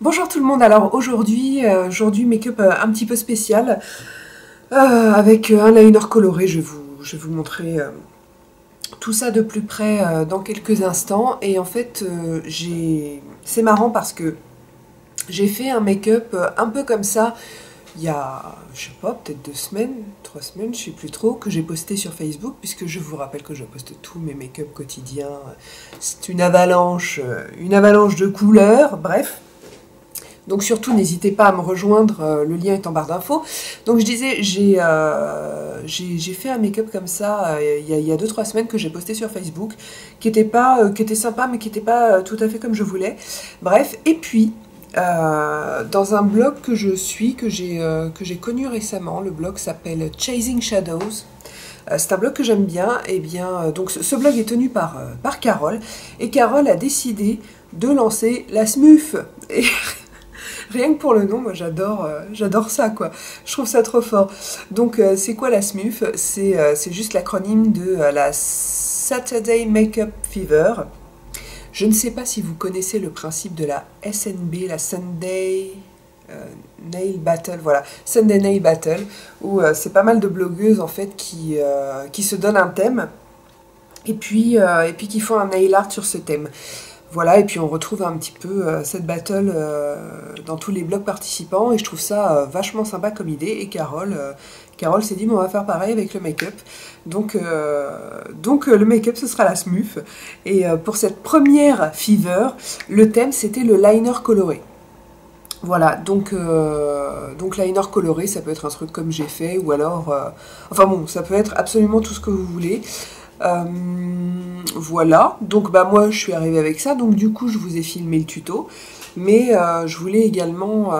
Bonjour tout le monde, alors aujourd'hui make-up un petit peu spécial avec un liner coloré, je vais vous montrer tout ça de plus près dans quelques instants. Et en fait c'est marrant parce que j'ai fait un make-up un peu comme ça il y a, je sais pas, peut-être 2 semaines, 3 semaines, je sais plus trop, que j'ai posté sur Facebook, puisque je vous rappelle que je poste tous mes make-up quotidiens. C'est une avalanche de couleurs, bref. Donc surtout, n'hésitez pas à me rejoindre, le lien est en barre d'infos. Donc je disais, j'ai fait un make-up comme ça il y a 2-3 semaines que j'ai posté sur Facebook, qui était sympa, mais qui n'était pas tout à fait comme je voulais. Bref, et puis, dans un blog que je suis, que j'ai connu récemment, le blog s'appelle Chasing Shadows. C'est un blog que j'aime bien, et bien donc ce blog est tenu par Carole, et Carole a décidé de lancer la SMUF. Et rien que pour le nom, moi j'adore ça quoi. Je trouve ça trop fort. Donc c'est quoi la SMUF? C'est juste l'acronyme de la Saturday Makeup Fever. Je ne sais pas si vous connaissez le principe de la SNB, la Sunday Nail Battle, voilà, Sunday Nail Battle, où c'est pas mal de blogueuses en fait qui se donnent un thème et puis qui font un nail art sur ce thème. Voilà, et puis on retrouve un petit peu cette battle dans tous les blogs participants, et je trouve ça vachement sympa comme idée. Et Carole s'est dit, bon, on va faire pareil avec le make-up. Donc le make-up, ce sera la SMUF. Et pour cette première fever, le thème, c'était le liner coloré. Voilà, donc liner coloré, ça peut être un truc comme j'ai fait, ou alors... enfin bon, ça peut être absolument tout ce que vous voulez. Voilà, donc bah moi je suis arrivée avec ça, donc du coup je vous ai filmé le tuto, mais je voulais également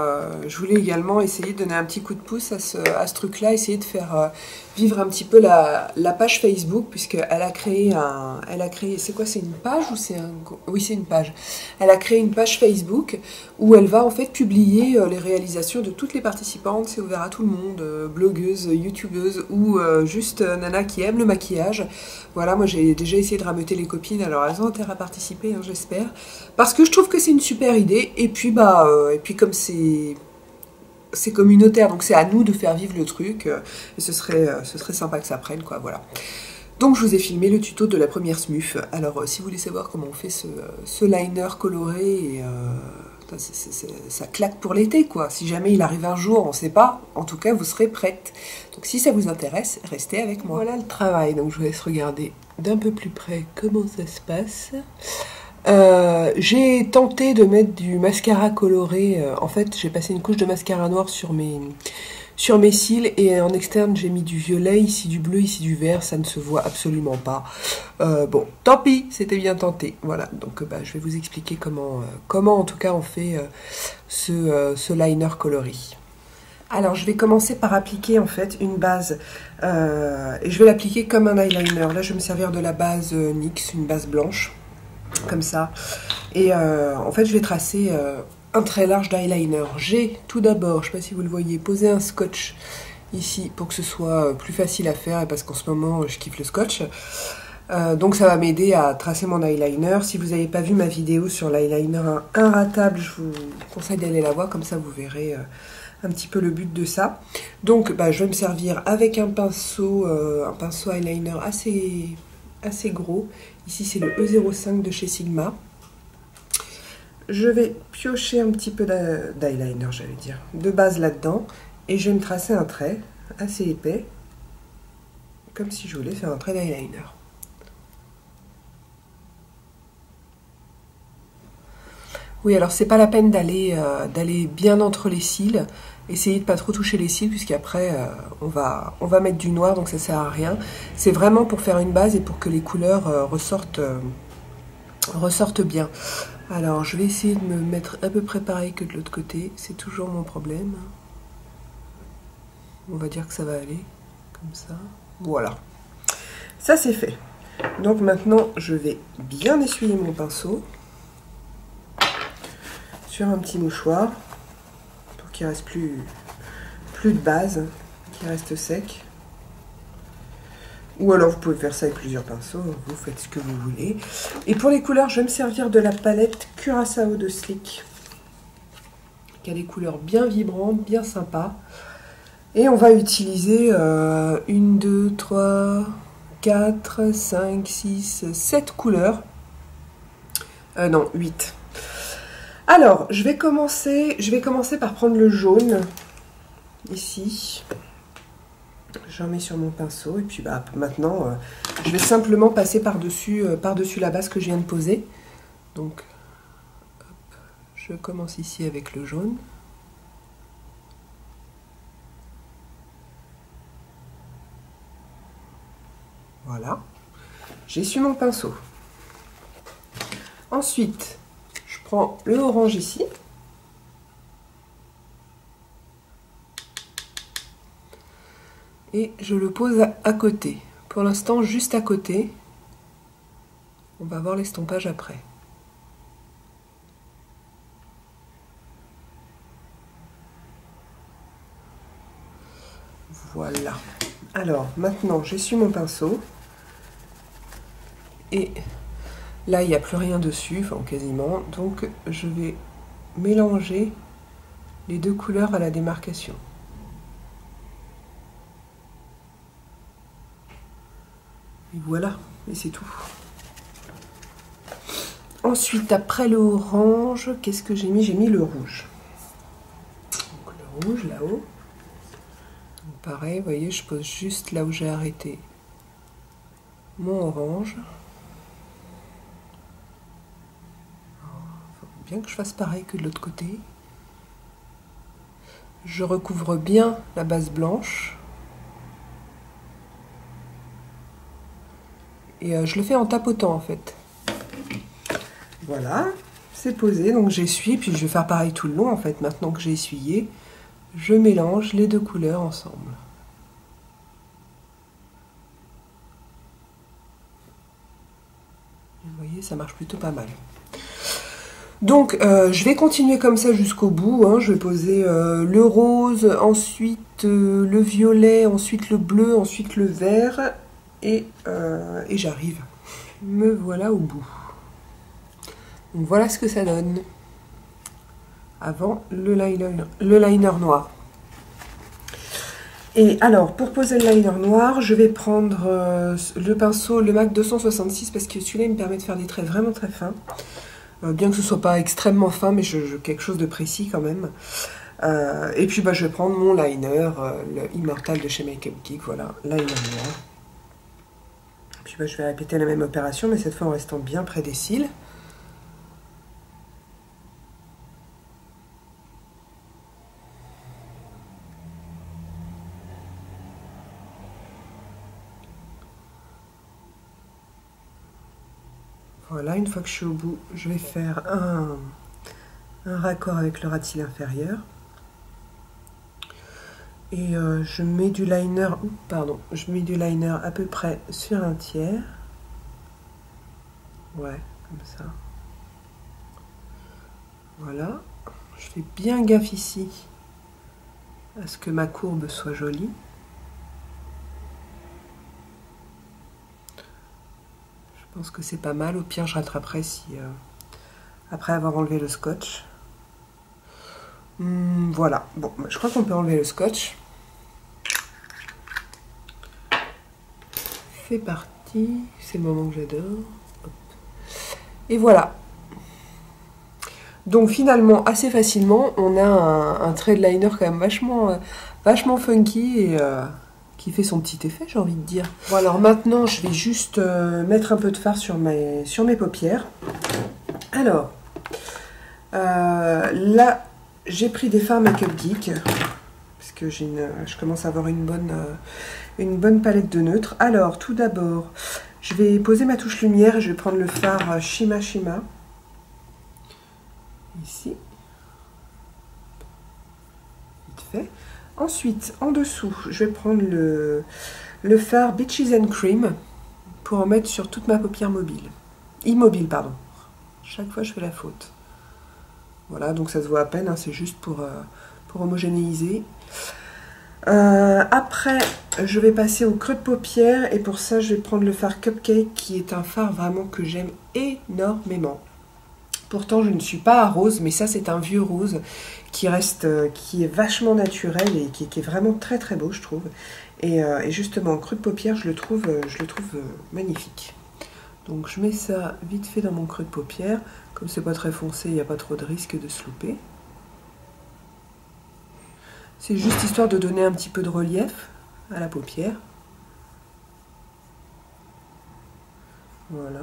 essayer de donner un petit coup de pouce à ce truc-là, essayer de faire vivre un petit peu la page Facebook, puisqu'elle a créé c'est quoi, c'est une page ou c'est un... Oui, c'est une page. Elle a créé une page Facebook où elle va en fait publier les réalisations de toutes les participantes, c'est ouvert à tout le monde, blogueuses, youtubeuses ou juste nana qui aiment le maquillage. Voilà, moi j'ai déjà essayé de rameuter les copines, alors elles ont intérêt à participer, hein, j'espère, parce que je trouve que c'est une super idée. Et puis comme c'est communautaire, donc c'est à nous de faire vivre le truc, et ce serait sympa que ça prenne, quoi, voilà. Donc je vous ai filmé le tuto de la première SMUF. Alors si vous voulez savoir comment on fait ce liner coloré, et, ça claque pour l'été, quoi. Si jamais il arrive un jour, on ne sait pas, en tout cas vous serez prête. Donc si ça vous intéresse, restez avec moi. Voilà le travail, donc je vous laisse regarder d'un peu plus près comment ça se passe. J'ai tenté de mettre du mascara coloré, en fait j'ai passé une couche de mascara noir sur mes cils, et en externe j'ai mis du violet, ici du bleu, ici du vert, ça ne se voit absolument pas. Bon, tant pis, c'était bien tenté. Voilà, donc je vais vous expliquer comment en tout cas on fait ce liner coloré. Alors je vais commencer par appliquer en fait une base, et je vais l'appliquer comme un eyeliner. Là je vais me servir de la base NYX, une base blanche, comme ça. Et en fait je vais tracer un trait large d'eyeliner. J'ai tout d'abord, je ne sais pas si vous le voyez, posé un scotch ici pour que ce soit plus facile à faire, et parce qu'en ce moment je kiffe le scotch. Donc ça va m'aider à tracer mon eyeliner. Si vous n'avez pas vu ma vidéo sur l'eyeliner inratable, je vous conseille d'aller la voir, comme ça vous verrez un petit peu le but de ça. Donc je vais me servir avec un pinceau eyeliner assez gros. Ici c'est le E05 de chez Sigma. Je vais piocher un petit peu d'eyeliner, j'allais dire, de base là-dedans, et je vais me tracer un trait assez épais, comme si je voulais faire un trait d'eyeliner. Oui, alors c'est pas la peine d'aller bien entre les cils. Essayez de pas trop toucher les cils, puisqu'après on va mettre du noir, donc ça sert à rien. C'est vraiment pour faire une base et pour que les couleurs ressortent bien. Alors je vais essayer de me mettre à peu près pareil que de l'autre côté, c'est toujours mon problème. On va dire que ça va aller, comme ça. Voilà, ça c'est fait. Donc maintenant je vais bien essuyer mon pinceau sur un petit mouchoir pour qu'il ne reste plus de base, qu'il reste sec. Ou alors vous pouvez faire ça avec plusieurs pinceaux, vous faites ce que vous voulez. Et pour les couleurs, je vais me servir de la palette Curaçao de Sleek. qui a des couleurs bien vibrantes, bien sympas. Et on va utiliser 1, 2, 3, 4, 5, 6, 7 couleurs. Non, 8. Alors, je vais commencer par prendre le jaune, ici. J'en mets sur mon pinceau, et puis bah, maintenant, je vais simplement passer par-dessus la base que je viens de poser. Donc, hop, je commence ici avec le jaune. Voilà, j'essuie mon pinceau. Ensuite, je prends le orange ici. Et je le pose à côté. Pour l'instant, juste à côté. On va voir l'estompage après. Voilà. Alors, maintenant, j'essuie mon pinceau. Et là, il n'y a plus rien dessus, enfin quasiment. Donc, je vais mélanger les deux couleurs à la démarcation. Et voilà, et c'est tout. Ensuite, après le orange, qu'est-ce que j'ai mis? J'ai mis le rouge. Donc, le rouge, là-haut. Pareil, vous voyez, je pose juste là où j'ai arrêté mon orange. Il faut bien que je fasse pareil que de l'autre côté. Je recouvre bien la base blanche. Et je le fais en tapotant en fait. Voilà, c'est posé, donc j'essuie, puis je vais faire pareil tout le long en fait. Maintenant que j'ai essuyé, je mélange les deux couleurs ensemble. Vous voyez, ça marche plutôt pas mal. Donc, je vais continuer comme ça jusqu'au bout. Hein. Je vais poser le rose, ensuite le violet, ensuite le bleu, ensuite le vert. Et j'arrive. Me voilà au bout. Donc voilà ce que ça donne. Avant le liner noir. Et alors, pour poser le liner noir, je vais prendre le pinceau, le MAC 266, parce que celui-là, il me permet de faire des traits vraiment très fins. Bien que ce ne soit pas extrêmement fin, mais quelque chose de précis quand même. Et puis, bah, je vais prendre mon liner, le Immortal de chez Makeup Geek, voilà, liner noir. Puis bah, je vais répéter la même opération, mais cette fois en restant bien près des cils. Voilà, une fois que je suis au bout, je vais faire un raccord avec le ras de cils inférieur. Et je mets du liner, je mets du liner à peu près sur un tiers. Ouais, comme ça. Voilà. Je fais bien gaffe ici à ce que ma courbe soit jolie. Je pense que c'est pas mal. Au pire, je rattraperai si après avoir enlevé le scotch. Voilà. Bon, je crois qu'on peut enlever le scotch. C'est parti. C'est le moment que j'adore. Et voilà. Donc finalement, assez facilement, on a un trait de liner quand même vachement funky et qui fait son petit effet, j'ai envie de dire. Bon, alors maintenant, je vais juste mettre un peu de fard sur mes paupières. Alors, là, j'ai pris des fards Makeup Geek, parce que je commence à avoir une bonne palette de neutres. Alors, tout d'abord, je vais poser ma touche lumière et je vais prendre le fard Shima Shima. Ici. Vite fait. Ensuite, en dessous, je vais prendre le fard Beaches and Cream pour en mettre sur toute ma paupière immobile, pardon. Chaque fois, je fais la faute. Voilà, donc ça se voit à peine, hein, c'est juste pour homogénéiser. Après, je vais passer au creux de paupière et pour ça, je vais prendre le fard Cupcake qui est un fard vraiment que j'aime énormément. Pourtant, je ne suis pas à rose, mais ça, c'est un vieux rose qui reste, qui est vachement naturel et qui est vraiment très très beau, je trouve. Et justement, en creux de paupière, je le trouve magnifique. Donc, je mets ça vite fait dans mon creux de paupière. Comme c'est pas très foncé, il n'y a pas trop de risque de se louper. C'est juste histoire de donner un petit peu de relief à la paupière. Voilà.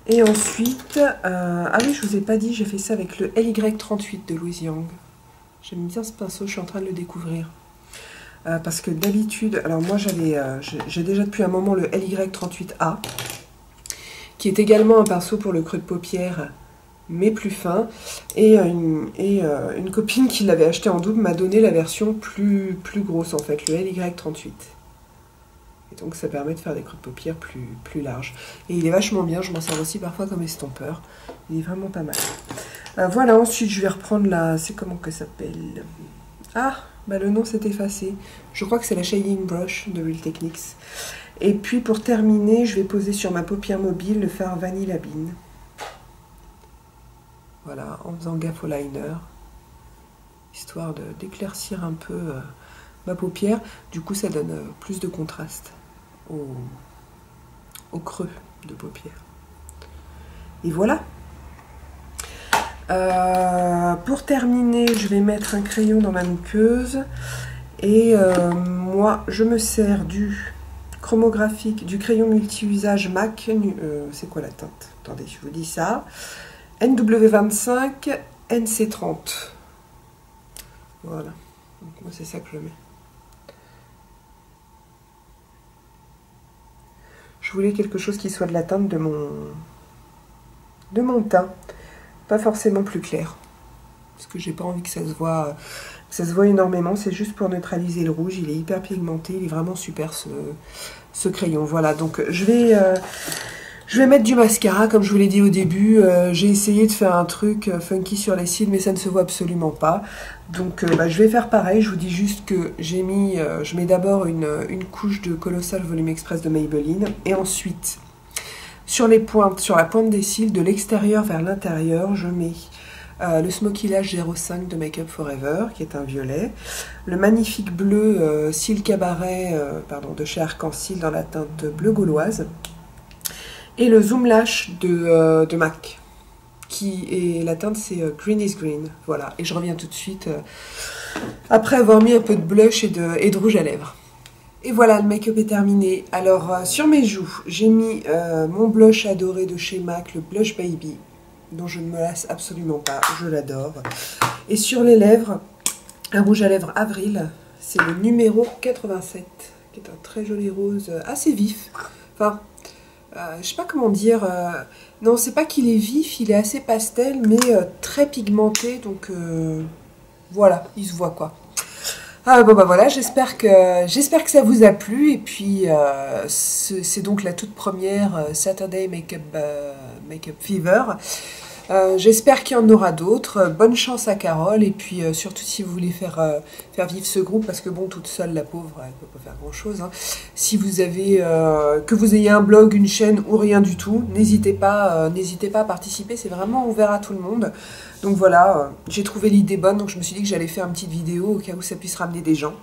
Et ensuite, ah oui, je vous ai pas dit, j'ai fait ça avec le LY38 de Louise Yang. J'aime bien ce pinceau, je suis en train de le découvrir. Parce que d'habitude, alors moi j'ai déjà depuis un moment le LY38A, qui est également un pinceau pour le creux de paupière, mais plus fin. Et une copine qui l'avait acheté en double m'a donné la version plus grosse en fait, le LY38. Et donc ça permet de faire des creux de paupières plus larges. Et il est vachement bien, je m'en sers aussi parfois comme estompeur. Il est vraiment pas mal. Voilà, ensuite je vais reprendre la... C'est comment que ça s'appelle? Ah, bah le nom s'est effacé. Je crois que c'est la Shading Brush de Real Techniques. Et puis pour terminer, je vais poser sur ma paupière mobile le fard Vanilla Bean. Voilà, en faisant gaffe au liner. Histoire d'éclaircir un peu ma paupière. Du coup, ça donne plus de contraste au creux de paupière. Et voilà. Pour terminer, je vais mettre un crayon dans ma muqueuse. Et moi, je me sers du chromographique, du crayon multi-usage MAC. C'est quoi la teinte? Attendez, je vous dis ça. NW25 NC30. Voilà. Donc, moi, c'est ça que je mets. Je voulais quelque chose qui soit de la teinte de mon teint. Pas forcément plus clair. Parce que j'ai pas envie que ça se voit énormément. C'est juste pour neutraliser le rouge. Il est hyper pigmenté. Il est vraiment super ce crayon. Voilà. Donc je vais mettre du mascara. Comme je vous l'ai dit au début. J'ai essayé de faire un truc funky sur les cils. Mais ça ne se voit absolument pas. Donc je vais faire pareil. Je vous dis juste que j'ai mis... je mets d'abord une couche de Colossal Volume Express de Maybelline. Et ensuite... Sur les pointes, sur la pointe des cils, de l'extérieur vers l'intérieur, je mets le Smoky Lash 05 de Make Up Forever, qui est un violet. Le magnifique bleu cils cabaret de chez Arc-en-Ciel dans la teinte bleu gauloise. Et le Zoom Lash de MAC, qui est la teinte, c'est Green is Green. Voilà, et je reviens tout de suite après avoir mis un peu de blush et de rouge à lèvres. Et voilà, le make-up est terminé. Alors, sur mes joues, j'ai mis mon blush adoré de chez MAC, le Blush Baby, dont je ne me lasse absolument pas, je l'adore. Et sur les lèvres, un rouge à lèvres Avril, c'est le numéro 87, qui est un très joli rose, assez vif. Enfin, je sais pas comment dire, non, c'est pas qu'il est vif, il est assez pastel, mais très pigmenté, donc voilà, il se voit quoi. Ah bon bah voilà, j'espère que ça vous a plu et puis c'est donc la toute première Saturday Makeup Fever. J'espère qu'il y en aura d'autres. Bonne chance à Carole et puis surtout si vous voulez faire vivre ce groupe parce que bon toute seule la pauvre elle peut pas faire grand chose. Hein. Si vous avez que vous ayez un blog, une chaîne ou rien du tout, n'hésitez pas à participer. C'est vraiment ouvert à tout le monde. Donc voilà, j'ai trouvé l'idée bonne, donc je me suis dit que j'allais faire une petite vidéo au cas où ça puisse ramener des gens.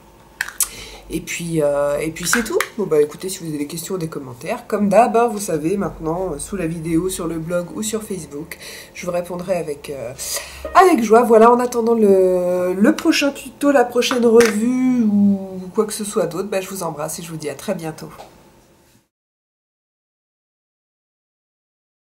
Et puis c'est tout. Bon bah écoutez, si vous avez des questions ou des commentaires, comme d'hab, hein, vous savez maintenant, sous la vidéo, sur le blog ou sur Facebook, je vous répondrai avec joie. Voilà, en attendant le prochain tuto, la prochaine revue ou quoi que ce soit d'autre, bah, je vous embrasse et je vous dis à très bientôt.